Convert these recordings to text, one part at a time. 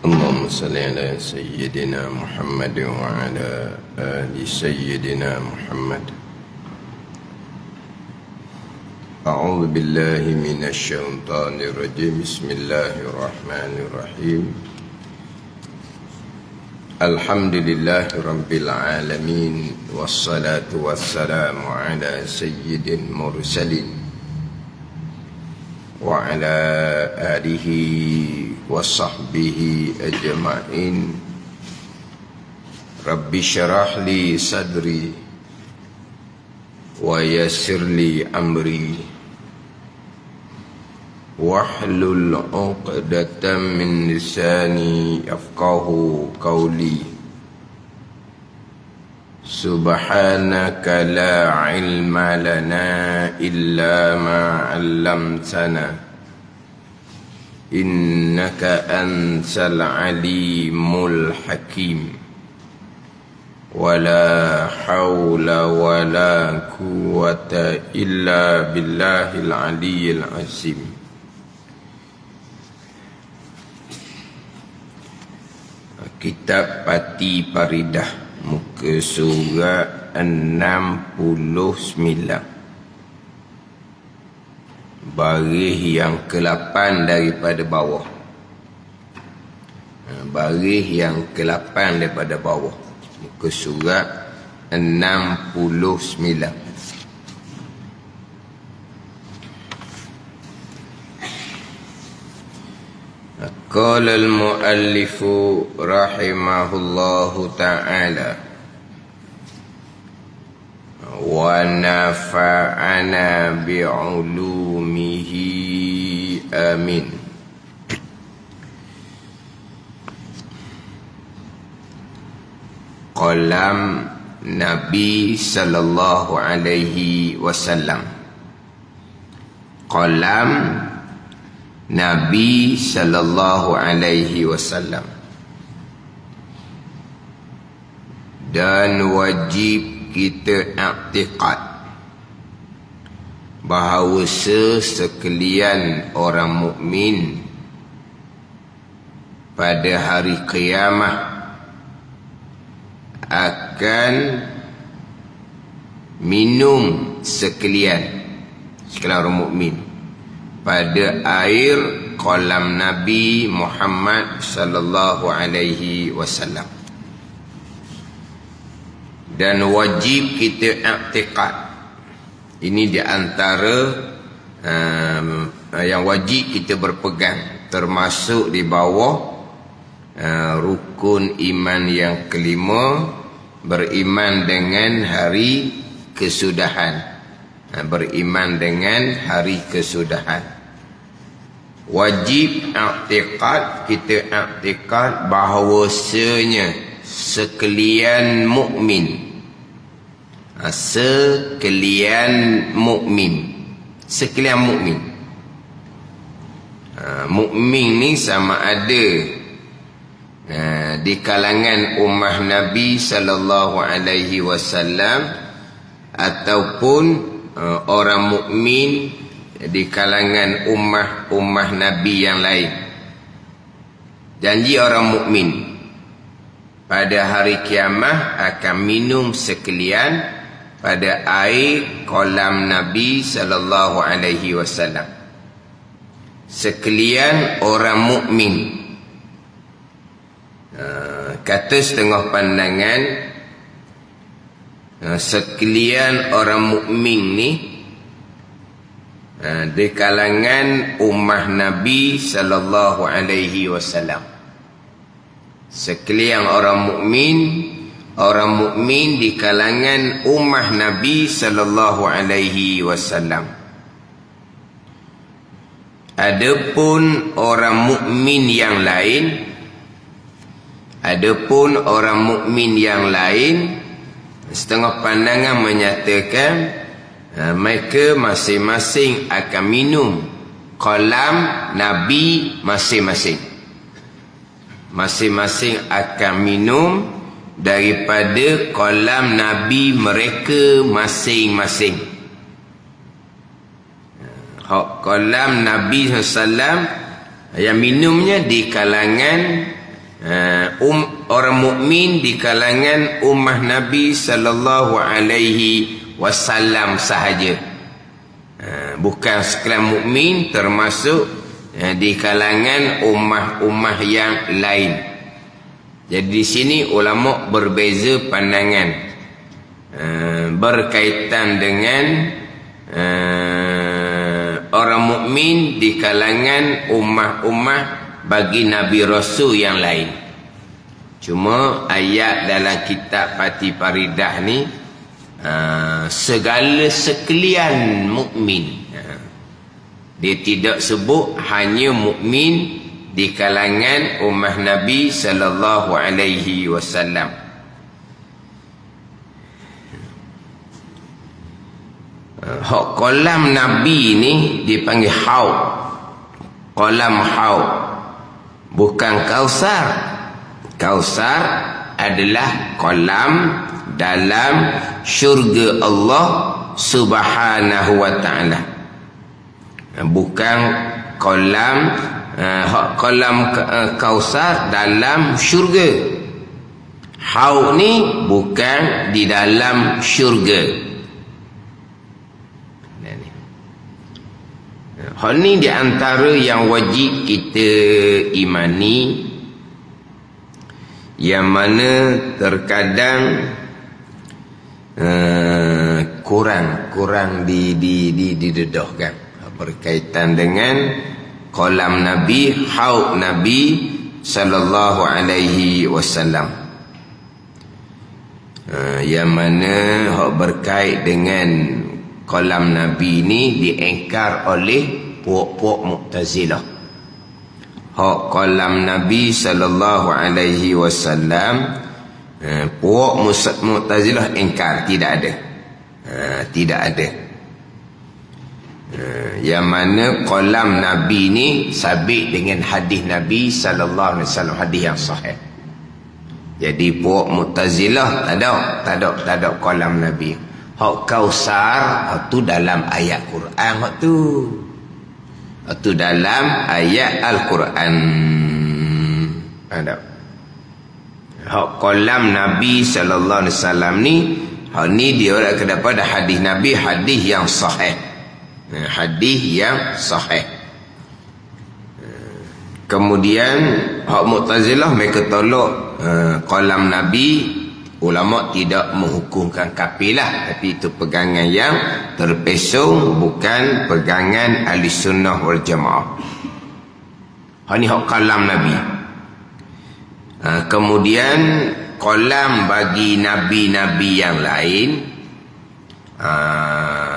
اللهم صل على سيدنا محمد وعلى آل سيدنا محمد. أعوذ بالله من الشيطان الرجيم. بسم الله الرحمن الرحيم. الحمد لله رب العالمين، والصلاة والسلام على سيد المرسلين وعلى آله وصحبه أجمعين. رب اشرح لي صدري ويسر لي أمري واحلل عقدة من لساني يفقه قولي. سبحانك لا علم لنا إلا ما علمتنا إنك أنت العليم الحكيم. ولا حول ولا قوة إلا بالله العلي العظيم. Kitab Pati Paridah, muka surat 69, baris yang ke-8 daripada bawah. Baris yang ke-8 daripada bawah, muka surat 69. Qala al-muallifu rahimahullahu ta'ala wa nafa'ana bi'ulumihi amin. Qalam Nabi sallallahu alaihi wasallam. Qalam Nabi sallallahu alaihi wasallam. Dan wajib kita i'tiqad bahawa sekalian orang mukmin pada hari kiamat akan minum sekalian orang mukmin pada air kolam Nabi Muhammad sallallahu alaihi wasallam. Dan wajib kita i'tiqad, ini di antara yang wajib kita berpegang, termasuk di bawah rukun iman yang kelima, beriman dengan hari kesudahan. Beriman dengan hari kesudahan. Wajib i'tiqad, kita i'tiqad bahawasanya sekalian mukmin, sekalian mukmin, sekalian mukmin. Mukmin ni sama ada di kalangan ummah Nabi sallallahu alaihi wasallam ataupun orang mukmin di kalangan ummah Nabi yang lain. Janji orang mukmin pada hari kiamat akan minum sekalian pada air kolam Nabi sallallahu alaihi wasallam. Sekalian orang mukmin. Kata setengah pandangan, sekalian orang mukmin ni di kalangan ummah Nabi sallallahu alaihi wasallam. Sekalian orang mukmin di kalangan ummah Nabi sallallahu alaihi wasallam. Adapun orang mukmin yang lain, setengah pandangan menyatakan mereka masing-masing akan minum kolam Nabi masing-masing. Masing-masing akan minum daripada kolam Nabi mereka masing-masing. Kolam Nabi SAW yang minumnya di kalangan orang mukmin di kalangan ummah Nabi sallallahu alaihi wasallam sahaja. Bukan sekalian mukmin, termasuk di kalangan ummah-ummah yang lain. Jadi di sini ulama berbeza pandangan berkaitan dengan orang mukmin di kalangan ummah-ummah bagi Nabi Rasul yang lain. Cuma ayat dalam kitab Fatih Faridah ni segala sekalian mukmin. Dia tidak sebut hanya mukmin di kalangan ummah Nabi sallallahu alaihi wasallam. Hak kolam Nabi ni dipanggil haud. Kolam haud, bukan kausar. Kausar adalah kolam dalam syurga Allah Subhanahu wa ta'ala. Bukan kolam kausar dalam syurga. Haud ni bukan di dalam syurga. Hal ni di antara yang wajib kita imani, yang mana terkadang kurang didedahkan berkaitan dengan kolam Nabi, haud Nabi sallallahu alaihi wasallam, yang mana hak berkait dengan kolam Nabi ni diengkar oleh puak-puak Mu'tazilah. Hak kolam Nabi sallallahu alaihi wasallam, puak Mu'tazilah engkar, tidak ada. Tidak ada. Yang mana kolam Nabi ni sabit dengan hadis Nabi sallallahu alaihi wasallam, hadis yang sahih. Jadi puak Mu'tazilah tak ada kolam Nabi. Hak kausar tu dalam ayat Quran, hak tu dalam ayat Al-Quran. Ada. Hak kolam Nabi sallallahu alaihi wasallam ni, hak ni dia daripada hadis Nabi, hadis yang sahih. Hadis yang sahih. Kemudian hak Mu'tazilah mereka tolak kolam Nabi. Ulama tidak menghukumkan kafir lah, tapi itu pegangan yang terpesong, bukan pegangan ahli sunnah wal jamaah. Ini hak kolam Nabi. Kemudian kolam bagi nabi-nabi yang lain,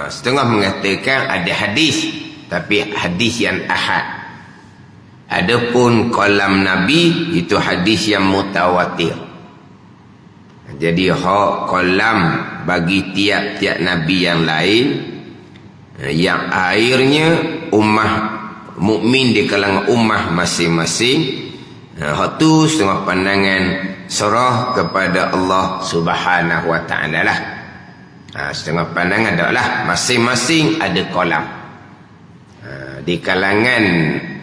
setengah mengatakan ada hadis, tapi hadis yang ahad. Adapun kolam Nabi itu hadis yang mutawatir. Jadi hak kolam bagi tiap-tiap nabi yang lain, yang airnya ummah mukmin di kalangan ummah masing-masing, hak tu setengah pandangan serah kepada Allah Subhanahu wa ta'ala lah. Setengah pandangan adalah masing-masing ada kolam. Di kalangan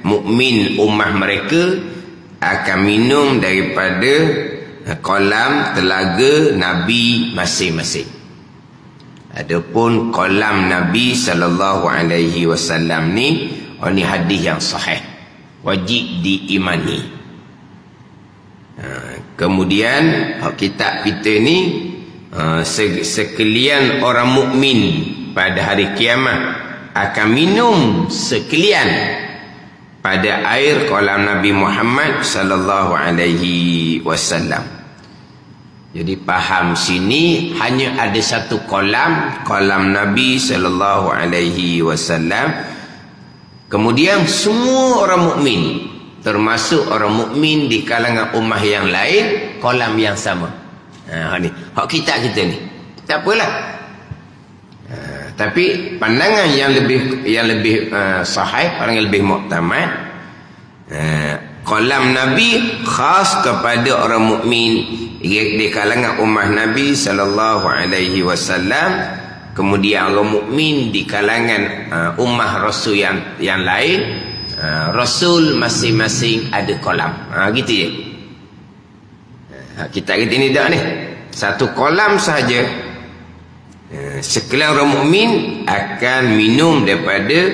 mukmin ummah mereka akan minum daripada kolam telaga Nabi masing-masing. Adapun kolam Nabi sallallahu alaihi wasallam ni, ini hadis yang sahih, wajib diimani. Kemudian kitab kita ni, sekalian orang mukmin pada hari kiamat akan minum sekalian pada air kolam Nabi Muhammad sallallahu alaihi wasallam. Jadi faham sini hanya ada satu kolam Nabi sallallahu alaihi wasallam. Kemudian semua orang mukmin, termasuk orang mukmin di kalangan ummah yang lain, kolam yang sama. Ni hak kita ni. Tak apalah. Tapi pandangan yang lebih sahih, orang yang lebih muktamad, kolam Nabi khas kepada orang mukmin di kalangan ummah Nabi sallallahu alaihi wasallam. Kemudian orang mukmin di kalangan ummah Rasul yang lain, Rasul masing-masing ada kolam. Gitu je. Kita kata ni tak ni. Satu kolam sahaja. Sekalian orang mukmin akan minum daripada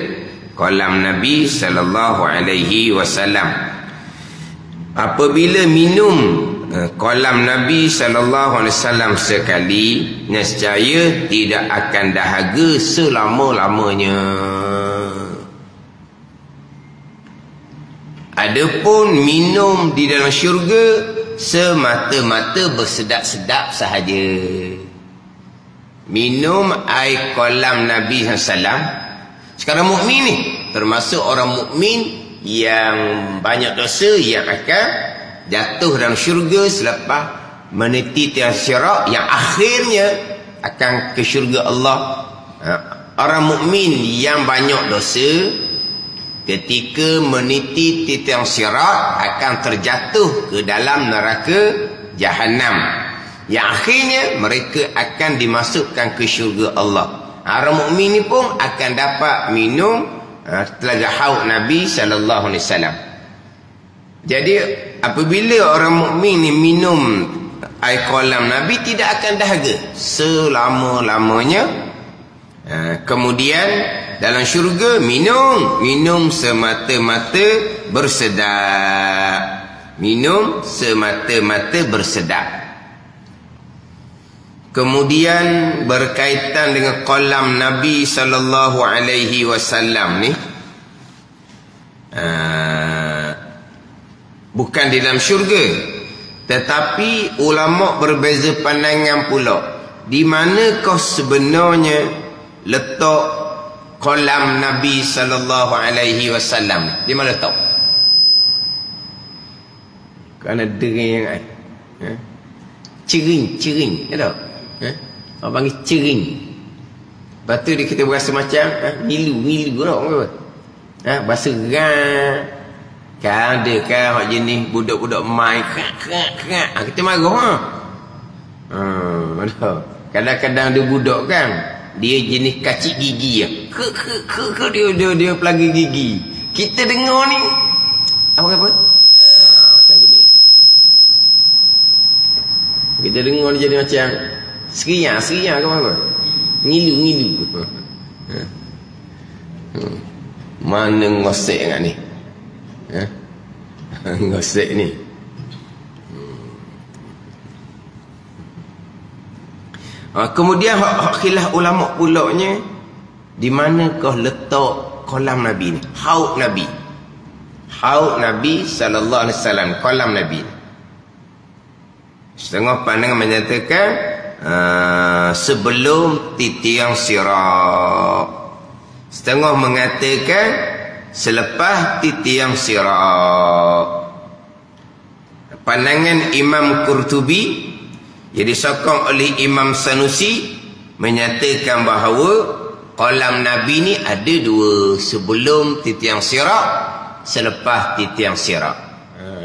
kolam Nabi sallallahu alaihi wasallam. Apabila minum kolam Nabi sallallahu alaihi wasallam sekali, nescaya tidak akan dahaga selama-lamanya. Adapun minum di dalam syurga semata-mata bersedap-sedap sahaja. Minum air kolam Nabi SAW. Sekarang mukmin ni termasuk orang mukmin yang banyak dosa yang akan jatuh dalam syurga selepas meniti tiang sirat yang akhirnya akan ke syurga Allah. Orang mukmin yang banyak dosa ketika meniti tiang sirat akan terjatuh ke dalam neraka Jahannam, yang akhirnya mereka akan dimasukkan ke syurga Allah. Orang mukmin ni pun akan dapat minum telaga haud Nabi sallallahu alaihi wasallam. Jadi apabila orang mukmin ni minum air kolam Nabi, tidak akan dahaga selama-lamanya. Kemudian dalam syurga minum semata-mata bersedap. Minum semata-mata bersedap. Kemudian berkaitan dengan kolam Nabi sallallahu alaihi wasallam ni, bukan di dalam syurga, tetapi ulama berbeza pandangan pula. Di manakah sebenarnya letak kolam Nabi sallallahu alaihi wasallam? Di mana letak? Kerana dering kan? Cering, ada? Orang panggil cering. Lepas tu dia kita berasa macam ngilu tak? Bahasa gerak. Kan ada kan hak jenis budak-budak main kerak. Kita marah ada. Kadang-kadang ada budak kan, dia jenis kacik gigi dia pelagi gigi. Kita dengar ni apa? Macam gini. Kita dengar dia jadi macam seriang ke apa? Ngilu. Mana ngosek kat ni? Ngosek ni. Kemudian hak khilaf ulama pulaknya, di manakah letak kolam Nabi ni? Haud Nabi sallallahu alaihi wasallam, kolam Nabi. Setengah pandangan menyatakan sebelum titiang sirat. Setengah mengatakan selepas titiang sirat. Pandangan Imam Qurtubi yang disokong oleh Imam Sanusi menyatakan bahawa kolam Nabi ni ada dua, sebelum titiang sirat, selepas titiang sirat.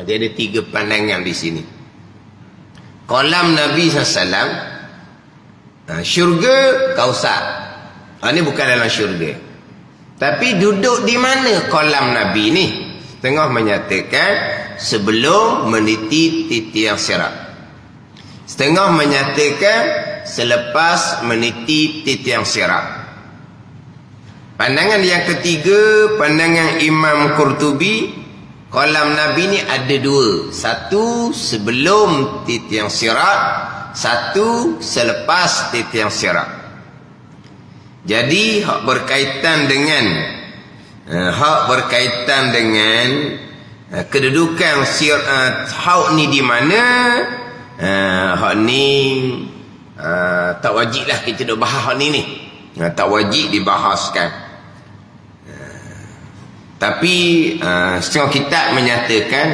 Dia ada tiga pandangan di sini. Kolam Nabi SAW, syurga Kausar. Ini bukan dalam syurga. Tapi duduk di mana kolam Nabi ni? Setengah menyatakan sebelum meniti titiang sirat. Setengah menyatakan selepas meniti titiang sirat. Pandangan yang ketiga, pandangan Imam Qurtubi, kolam Nabi ni ada dua. Satu sebelum titiang sirat, satu selepas titiang sirat. Jadi hak berkaitan dengan kedudukan haud ni di mana, hak ni tak wajib lah kita nak bahas hak ni. Tak wajib dibahaskan. Tapi setengah kitab menyatakan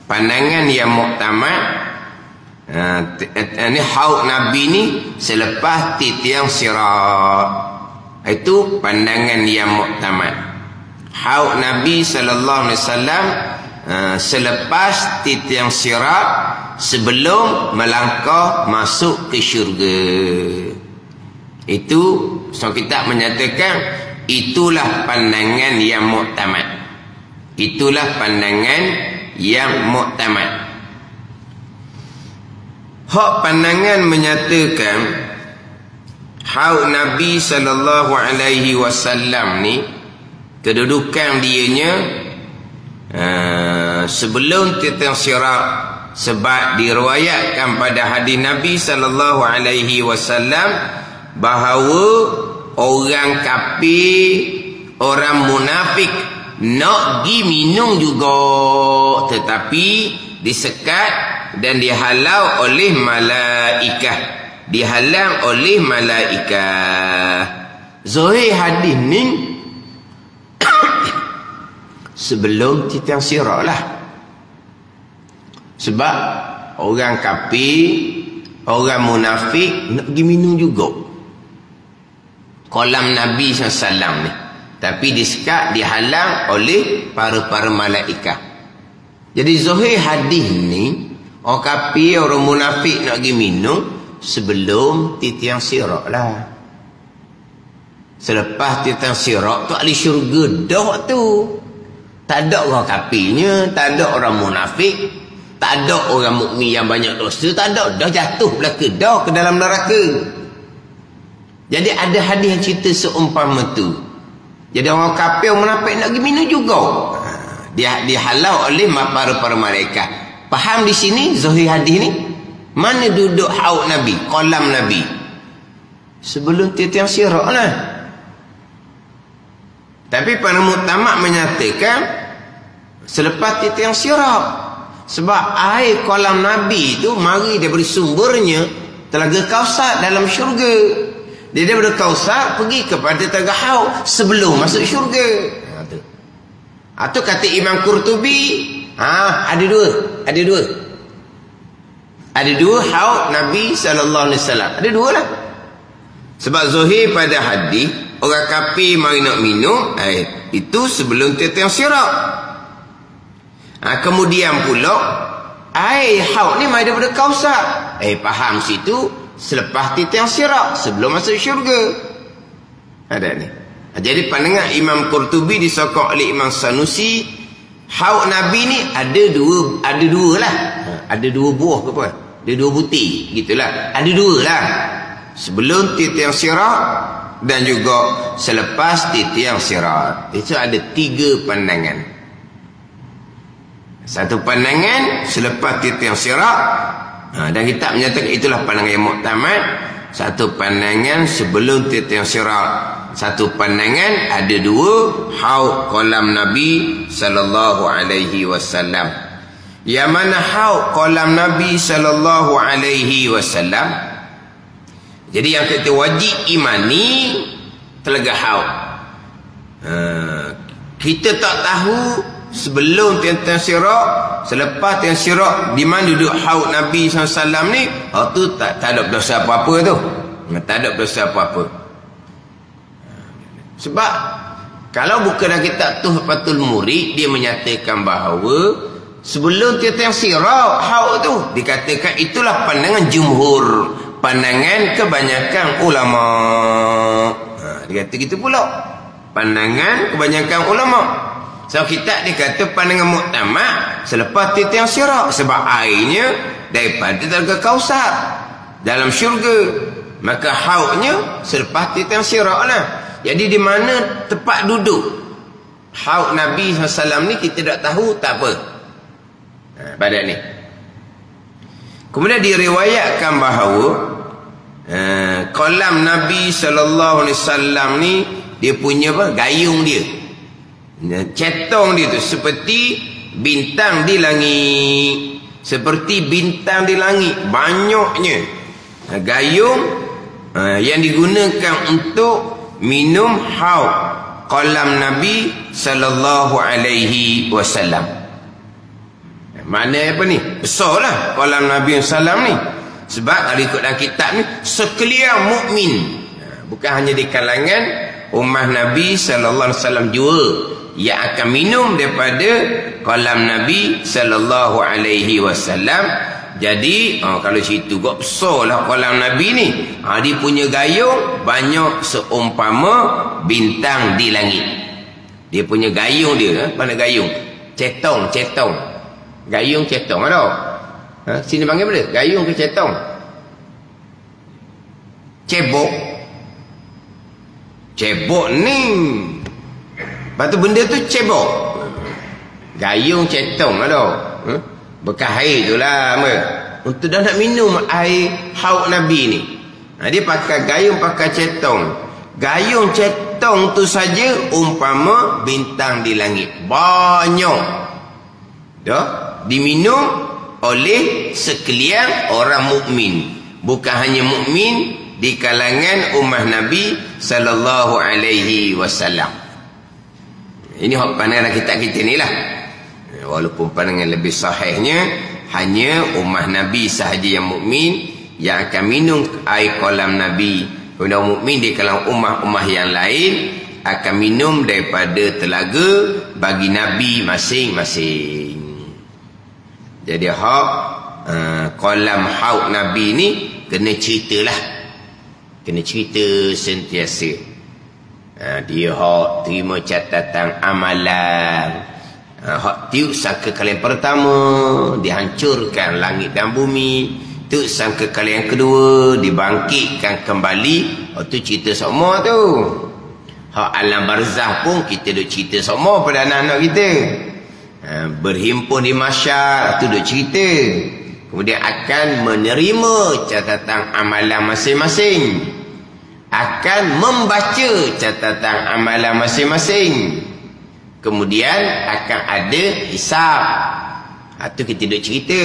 pandangan yang muktamad, ini haud Nabi ni selepas titiang sirat. Itu pandangan yang muktamad. Haud Nabi sallallahu alaihi wasallam selepas titiang sirat, sebelum melangkah masuk ke syurga. Itu setengah kitab menyatakan itulah pandangan yang muktamad. Itulah pandangan yang muktamad. hak pandangan menyatakan haud Nabi sallallahu alaihi wasallam ni kedudukan dianya sebelum tentang sirat, sebab diriwayatkan pada hadis Nabi sallallahu alaihi wasallam bahawa orang kafir, orang munafik nak pergi minum juga, tetapi disekat dan dihalau oleh malaikat, dihalang oleh malaikat. Zahir hadis ni sebelum titang sirat lah. Sebab orang kafir, orang munafik nak pergi minum juga kolam Nabi SAW ni, tapi disekat, dihalang oleh para malaikat. Jadi zahir hadis ni orang kafir, orang munafik nak pergi minum sebelum titiang sirat lah. Selepas titiang sirat tu ahli syurga dah tu. Tak ada orang kafirnya, tak ada orang munafik, tak ada orang mukmin yang banyak dosa, tak ada, dah jatuh belaka dah ke dalam neraka. Jadi ada hadis yang cerita seumpama tu. Jadi orang kafir, orang munafik nak pergi minum juga, dia dihalau oleh para malaikat. Faham di sini zahir hadis ni? Mana duduk haud Nabi, kolam Nabi? Sebelum titiang sirat lah. Tapi para muktamad menyatakan selepas titiang sirat. Sebab air kolam Nabi itu mari daripada sumbernya Telaga Kausar dalam syurga. Dia daripada Kausar pergi kepada Telaga Haud sebelum masuk syurga. Itu kata Imam Qurtubi. Ada dua haud Nabi SAW. Ada dua lah. Sebab zahir pada hadis orang kafir mari nak minum itu sebelum titiang sirat. Kemudian pula air haud ni mari daripada Kausar. Faham situ selepas titiang sirat, sebelum masuk syurga. Ada ni. Jadi pandangan Imam Qurtubi disokong oleh Imam Sanusi, haud Nabi ni ada dua lah. Ada dua buah ke apa? Ada dua butir gitulah. Ada dua lah. Sebelum titiang sirat dan juga selepas titiang sirat. Itu ada 3 pandangan. Satu pandangan selepas titiang sirat, dan kita menyatakan itulah pandangan yang muktamad. Satu pandangan sebelum titiang sirat. Satu pandangan ada 2 haud kolam Nabi sallallahu alaihi wasallam. Yang mana haud kolam Nabi sallallahu alaihi wasallam, jadi yang kita wajib imani Telaga Haud. Kita tak tahu sebelum titiang sirat, selepas titiang sirat di mana duduk haud Nabi SAW ni. Tu tak ada dosa apa-apa tu. Tak ada dosa apa-apa. Sebab kalau bukan dalam kitab Tuhfatul Murid, dia menyatakan bahawa sebelum titiang sirat haud tu, dikatakan itulah pandangan jumhur, pandangan kebanyakan ulama. Dia kata gitu pula, pandangan kebanyakan ulama. So kita dikata pandangan muktamad selepas titiang sirat, sebab airnya daripada Telaga Kausar dalam syurga, maka haudnya selepas titiang sirat lah. Jadi di mana tempat duduk haud Nabi SAW ni kita tak tahu, tak apa. Pada ni kemudian diriwayatkan bahawa kolam Nabi SAW ni dia punya apa? Gayung dia, cetong dia tu seperti bintang di langit. Seperti bintang di langit, banyaknya gayung yang digunakan untuk minum haud kolam Nabi sallallahu alaihi wasallam. Mana apa ni? Besarlah kolam Nabi sallam ni. Sebab kalau ikut dalam kitab ni, sekalian mukmin, bukan hanya di kalangan umat Nabi sallallahu alaihi wasallam jua yang akan minum daripada kolam Nabi sallallahu alaihi wasallam. Jadi kalau situ kok besarlah kolam Nabi ni. Dia punya gayung banyak seumpama bintang di langit. Dia punya gayung dia, mana gayung? Cetong. Gayung cetong ada. Sini panggil apa? Gayung ke cetong? Cebok. Cebok ni. Lepas tu benda tu cebok. Gayung cetong ada. Bekas air tu lah. Untuk dah nak minum air haud Nabi ni. Dia pakai gayung, pakai cetong. Gayung cetong tu saja umpama bintang di langit. Banyak. Dah diminum oleh sekalian orang mukmin. Bukan hanya mukmin di kalangan ummah Nabi sallallahu alaihi wasallam. Ini hak pandangan kita ni lah. Walaupun pandangan lebih sahihnya hanya ummah Nabi sahaja yang mukmin yang akan minum air kolam Nabi. Orang mukmin di kalangan ummah-ummah yang lain akan minum daripada telaga bagi Nabi masing-masing. Jadi hak kolam haud Nabi ni kena ceritalah. Kena cerita sentiasa. Dia hak terima catatan amalan. Hak tiup sangka kali yang pertama dihancurkan langit dan bumi. Tiup sangka kali yang kedua dibangkitkan kembali. Itu cerita semua tu. Hak alam barzah pun kita duk cerita semua pada anak-anak kita. Berhimpun di mahsyar itu duk cerita. Kemudian akan menerima catatan amalan masing-masing. Akan membaca catatan amalan masing-masing. Kemudian akan ada hisab. Itu kita duk cerita.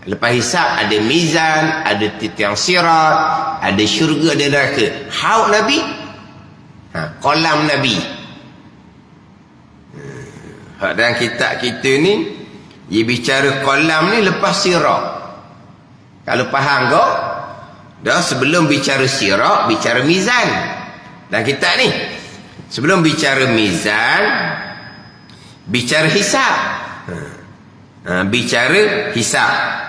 Lepas hisab ada mizan, ada titiang sirat, ada syurga, ada neraka. Haud Nabi, kolam Nabi. Dalam kitab kita ni, dia bicara kolam ni lepas sirat. Kalau faham kau, dah sebelum bicara sirat, bicara mizan. Dan kitab ni, sebelum bicara mizan, bicara hisab. Bicara hisab.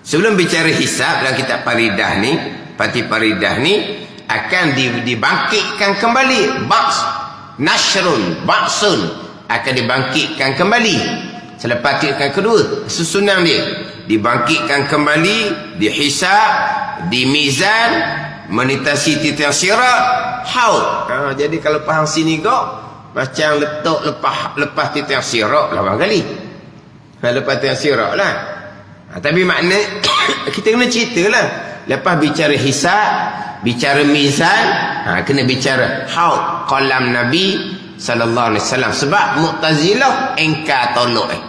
Sebelum bicara hisab dalam kitab Faridah ni, Pati Faridah ni akan dibangkitkan kembali. Nashrun, ba'sun akan dibangkitkan kembali. Selepas itu yang kedua, susunan dia dibangkitkan kembali, dihisab, dimizan, menitasi titian sirat, haud. Jadi kalau faham sini kau, macam letak lepas titian sirat 8 kali. Lepas titian sirat lah. Tapi makna kita kena cerita lah. Lepas bicara hisab, bicara mizan, kena bicara haud kolam Nabi sallallahu alaihi wasallam. Sebab Mu'tazilah engkar tolak.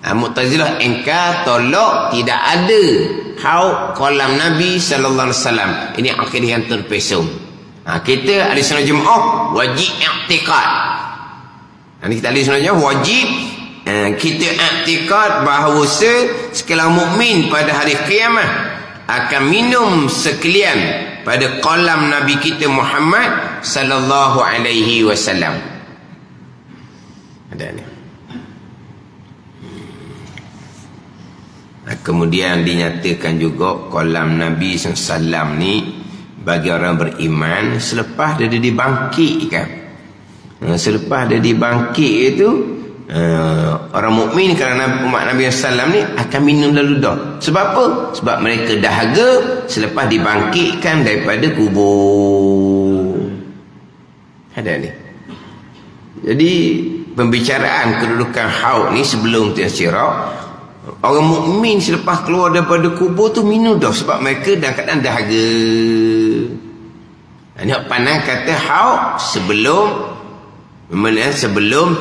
Mu'tazilah engkar tolak tidak ada haud kolam Nabi sallallahu alaihi wasallam. Ini akidah yang terpesong. Kita ahli sunnah jemaah wajib i'tiqad. Kita ahli sunnah jemaah wajib kita i'tiqad bahawa sekalian mukmin pada hari kiamat akan minum sekalian pada kolam Nabi kita Muhammad sallallahu alaihi wasallam. Ada ni. Kemudian dinyatakan juga kolam Nabi SAW ni bagi orang beriman selepas dia dibangkitkan. Selepas dia dibangkit itu orang mukmin kerana umat Nabi SAW ni akan minum lalu dah. Sebab apa? Sebab mereka dahaga selepas dibangkitkan daripada kubur. Ada ni. Jadi pembicaraan kedudukan haud ni sebelum tiasyirak, orang mukmin selepas keluar daripada kubur tu minum dah sebab mereka dalam keadaan dahaga. Ini pandang kata haud sebelum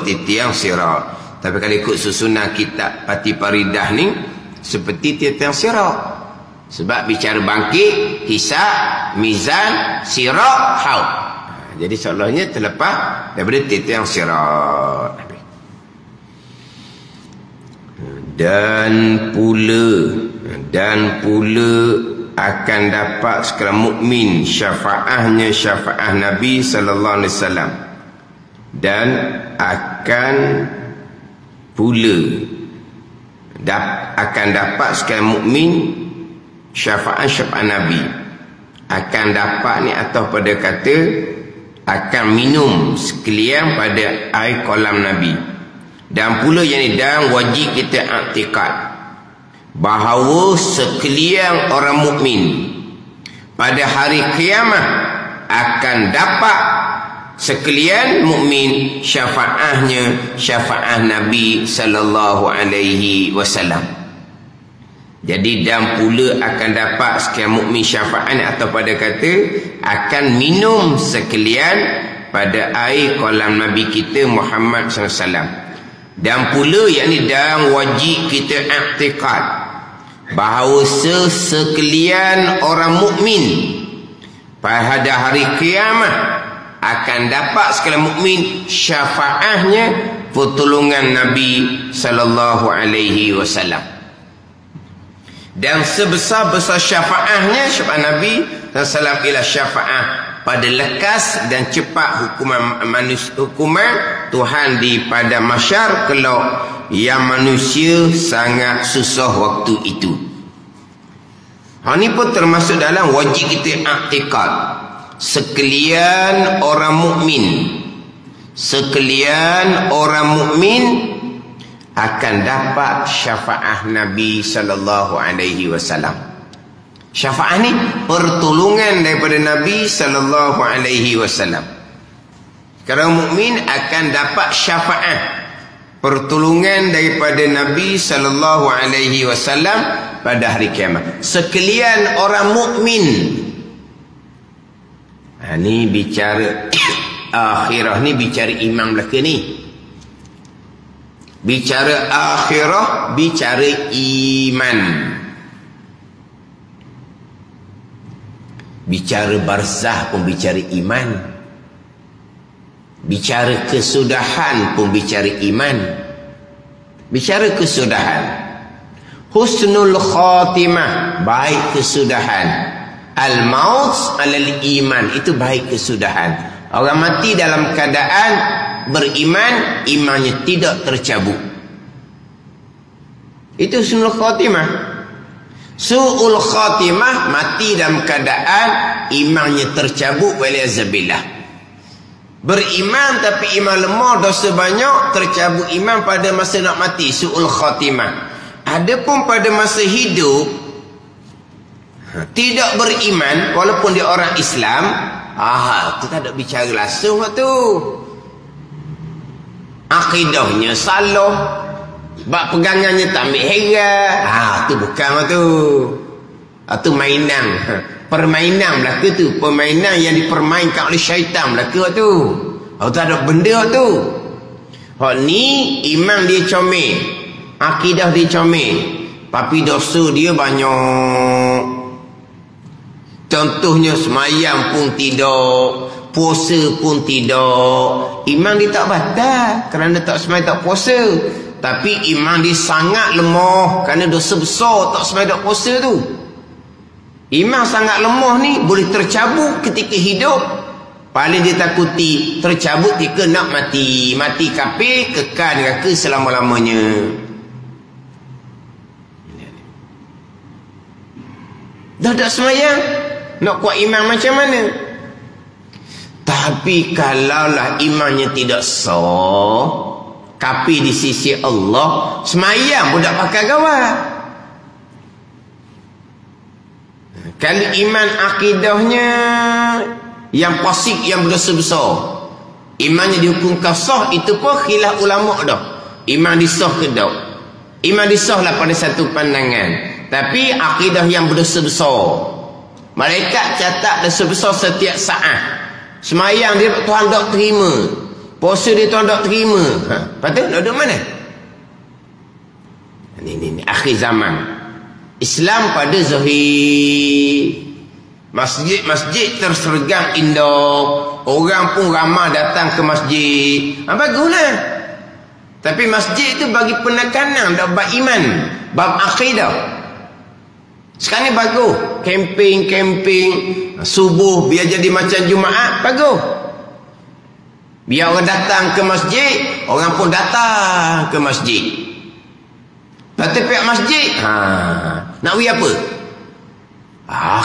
titiang sirat. Tapi kalau ikut susunan kitab Pati Faridah ni seperti titiang sirat. Sebab bicara bangkit, hisab, mizan, sirat, haud. Jadi seolahnya terlepas daripada titiang sirat. Dan pula akan dapat sekalian mukmin syafaahnya syafaah Nabi sallallahu alaihi wasallam. Dan akan pula akan dapat sekalian mukmin syafaat Nabi. Akan dapat ni atau pada kata akan minum sekalian pada air kolam Nabi. Dan pula yang ni dan wajib kita i'tiqad bahawa sekalian orang mukmin pada hari kiamat akan dapat sekalian mukmin syafaatnya, syafaat Nabi sallallahu alaihi wasallam. Jadi dan pula akan dapat sekalian mukmin syafaat, atau pada kata akan minum sekalian pada air kolam Nabi kita Muhammad SAW. Dan pula yakni dan wajib kita i'tiqad bahawa sekalian orang mukmin pada hari kiamat akan dapat sekalian mukmin syafaatnya, pertolongan Nabi sallallahu alaihi wasallam. Dan sebesar-besar syafaatnya, syafaat Nabi sallallahu ialah syafaat pada lekas dan cepat hukuman Tuhan di pada mahsyar kelak yang manusia sangat susah waktu itu. Ini pun termasuk dalam wajib kita i'tiqad. Sekalian orang mukmin, sekalian orang mukmin akan dapat syafaat Nabi sallallahu alaihi wasallam. Syafaat ni pertolongan daripada Nabi sallallahu alaihi wasallam. Orang mukmin akan dapat syafaat, pertolongan daripada Nabi sallallahu alaihi wasallam pada hari kiamat. Sekalian orang mukmin. Ni bicara akhirah, ni bicara iman belaka ni. Bicara akhirah, bicara iman. Bicara barzah pun bicara iman. Bicara kesudahan pun bicara iman. Bicara kesudahan, husnul khatimah, baik kesudahan. Al-maut alal iman, itu baik kesudahan. Orang mati dalam keadaan beriman, imannya tidak tercabut. Itu husnul khatimah. Su'ul khatimah, mati dalam keadaan imannya tercabut, waliyazabillah. Beriman tapi iman lemah, dosa banyak, tercabut iman pada masa nak mati, su'ul khatimah. Adapun pada masa hidup tidak beriman walaupun dia orang Islam, itu tak ada bicara langsung tu. Akidahnya salah, bab pegangannya tak ambil heran. Tu bukan tu. Tu mainan. Permainan belaka tu. Permainan yang dipermainkan oleh syaitan belaka tu. Tak ada benda tu. Ni iman dia comel, akidah dia comel, tapi dosa dia banyak. Contohnya semayang pun tidak, puasa pun tidak. Iman dia tak batal kerana tak semayang tak puasa, tapi iman dia sangat lemah kerana dosa besar tak semayang tak puasa tu. Iman sangat lemah ni boleh tercabut ketika hidup. Paling dia takuti tercabut ketika nak mati. Mati kafir, kekal neraka selama-lamanya. Dah tak semayang, nak kuat iman macam mana? Tapi kalaulah imannya tidak sah, kafir di sisi Allah, semayang pun tak pakai gawat. Kalau iman akidahnya yang fasik, yang berdosa besar, imannya dihukum sah, itu pun khilaf ulama dah. Iman disah ke tak? Iman disah lah pada satu pandangan, tapi akidah yang berdosa besar, malaikat catat dosa besar setiap saat. Semayang dia Tuhan tak terima, puasa dia Tuhan tak terima. Lepas tu nak duduk mana? Ni akhir zaman. Islam pada zahir, masjid tersergang indah, orang pun ramai datang ke masjid. Baguslah. Tapi masjid itu bagi penekanan bab iman, bab akidah. Sekarang ni bagus, camping subuh biar jadi macam Jumaat, bagus. Biar orang datang ke masjid, orang pun datang ke masjid. Tapi pihak masjid, nak pergi apa?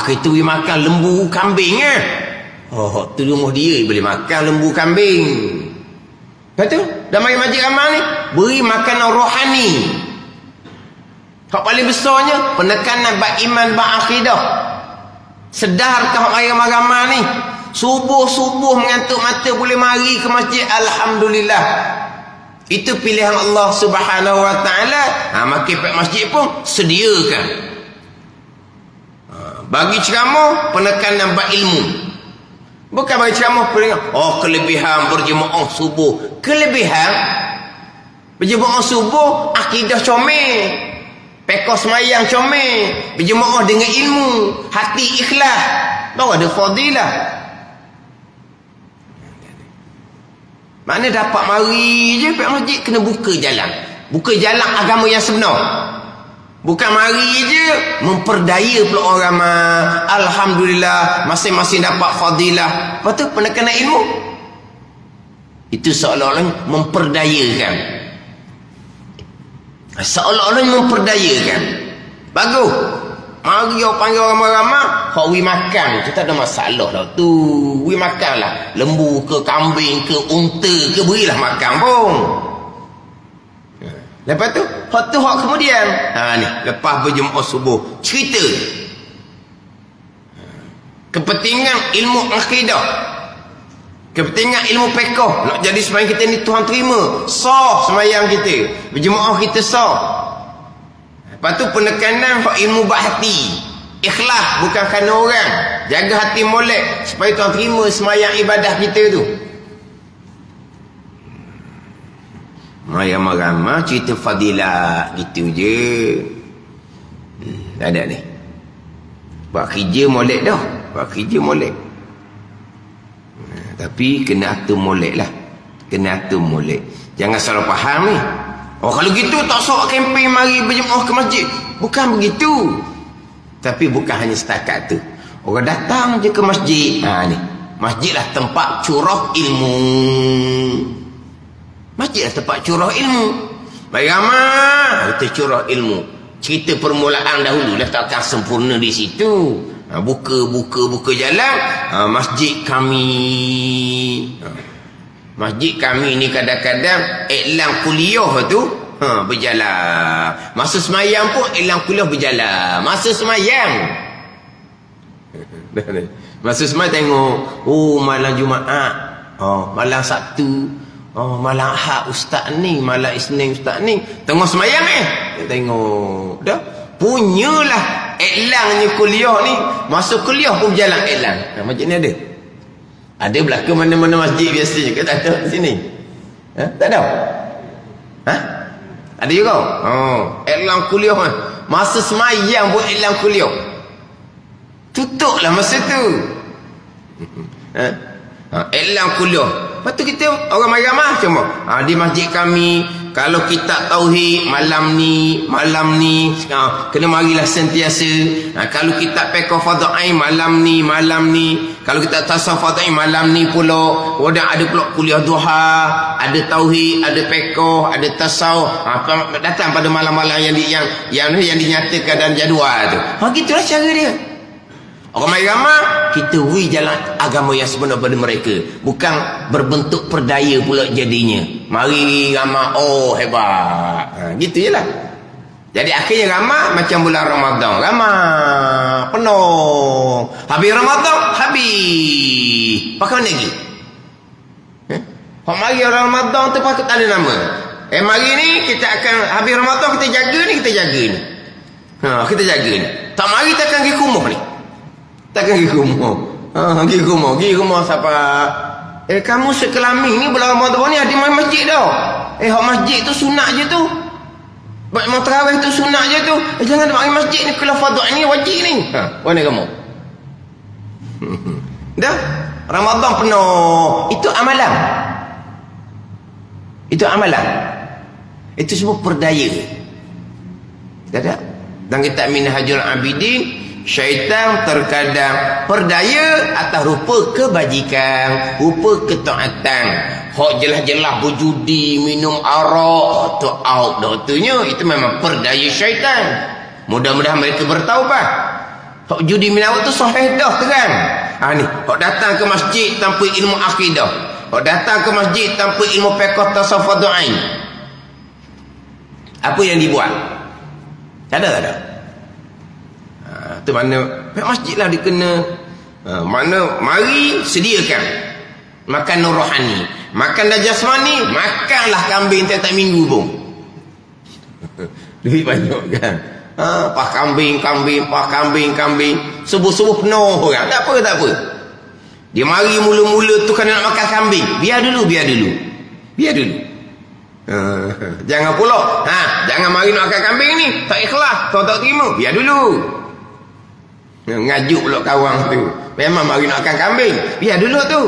Kita pergi makan lembu kambing . Tu rumah dia boleh makan lembu kambing. Lepas tu, dah mari masjid amal ni, beri makanan rohani. Hak paling besarnya penekanan bab iman, bab akidah. Sedarkah ramai-ramai ni subuh-subuh mengantuk mata boleh mari ke masjid, alhamdulillah. Itu pilihan Allah Subhanahu wa taala. Makin pihak masjid pun sediakan. Bagi ceramah penekanan bab ilmu. Bukan bagi ceramah kelebihan berjemaah subuh. Kelebihan berjemaah subuh akidah comel. Pekor semayang comel. Berjemaah dengan ilmu, hati ikhlas, baru ada fadilah. Makna dapat mari je pihak masjid, kena buka jalan. Buka jalan agama yang sebenar. Bukan mari je memperdaya pula orang ramai. Alhamdulillah masing-masing dapat fadilah. Lepas tu penekanan ilmu. Itu seolah-olah memperdayakan. Seolah-olah memperdayakan. Bagus. Mari orang panggil orang ramai, hak wi makan tu tak ada masalah dah tu. Wi makanlah. Lembu ke kambing ke unta ke berilah makan pun. Lepas tu, hak tu hak kemudian. Ni, lepas berjemaah subuh, cerita. Kepentingan ilmu akidah. Kepentingan ilmu fiqh. Nak jadi sembahyang kita ni Tuhan terima. Sah sembahyang kita. Berjemaah kita sah. Lepas tu penekanan ilmu bab hati. Ikhlas bukan kerana orang. Jaga hati molek supaya Tuhan terima sembahyang ibadah kita tu. Ramai-ramai cerita fadilah gitu je. Tak ada ni. Buat kerja molek dah. Buat kerja molek. Tapi kena atur molek lah. Kena atur molek. Jangan salah faham ni. Kalau gitu tak sok kempen mari berjemaah ke masjid. Bukan begitu. Tapi bukan hanya setakat tu. Orang datang je ke masjid. Ni. Masjid lah tempat curah ilmu. Masjid lah tempat curah ilmu. Baik ramai kita curah ilmu. Cerita permulaan dahulu dah takkan sempurna di situ. Buka jalan. Masjid kami. Masjid kami ni kadang-kadang iklan kuliah tu berjalan. Masa semayang pun iklan kuliah berjalan. Masa semayang. Masa semayang tengok. Malam Jumaat. Malam Sabtu. Malam Ahad ustaz ni. Malam Isnin ustaz ni. Tengok semayang tengok. Dah. Punyalah iklannya kuliah ni. Masa kuliah pun berjalan iklan. Masjid ni ada. Ada belakang mana-mana masjid biasa juga. Tak ada di sini. Tak ada. Ada juga. Iklan kuliah. Masa semayang pun iklan kuliah. Tutuplah masa tu. Iklan kuliah. Lepas tu kita orang ramai macam di masjid kami, kalau kita tauhid malam ni kena marilah sentiasa. Kalau kita fiqh fardhu ain malam ni, kalau kita tasawuf fardhu ain malam ni pula. Ada pula kuliah duha, ada tauhid, ada fiqh, ada tasawuf. Datang pada malam-malam yang dinyatakan dalam jadual tu. Gitulah cara dia. Orang ramai kita beri jalan agama yang sebenar pada mereka. Bukan berbentuk perdaya pula jadinya. Mari ramai, hebat. Gitu je lah. Jadi akhirnya ramai macam bulan Ramadan. Ramai, penuh. Habis Ramadan, habis. Pakai mana lagi? Mari Ramadan tu pakai tak ada nama. Mari ni kita akan, habis Ramadan kita jaga ni. Kita jaga ni. Tak mari kita akan pergi kumuh ni. Takkan pergi rumah. Pergi rumah siapa? Kamu sekelamin ni bulan Ramadan ni ada main masjid dah. Hak masjid tu sunat je tu. Buat mau tarawih tu sunat je tu. Jangan main masjid ni, kalau fardhu ni wajib ni. Mana kamu? Dah Ramadan penuh. Itu amalan. Itu semua perdaya. Tak ada. Dan kitab Minhajul Abidin, syaitan terkadang perdaya atas rupa kebajikan, rupa ketaatan. Hak jelas-jelas berjudi, minum arak, tu out doktornya. Itu memang perdaya syaitan. Mudah-mudahan mereka bertaubat. Hak judi minum arak tu sahih dah terang. Ni, hak datang ke masjid tanpa ilmu akidah. Hak datang ke masjid tanpa ilmu fiqh tasawuf fardhu ain. Apa yang dibuat? Ada tak ada? Tu mana masjid lah dia kena mana mari sediakan makan nur rohani, makan dah jasmani, makanlah kambing tiap-tiap minggu pun. Duit banyak kan. Pah kambing, subuh-subuh penuh orang. Tak apa. Dia mari mula-mula tu kan nak makan kambing. Biar dulu. Jangan pula jangan mari nak makan kambing ni, tak ikhlas, tak terima. Biar dulu. Ngajuk pula kawan tu. Memang mari nak makan kambing. Biar dulu tu.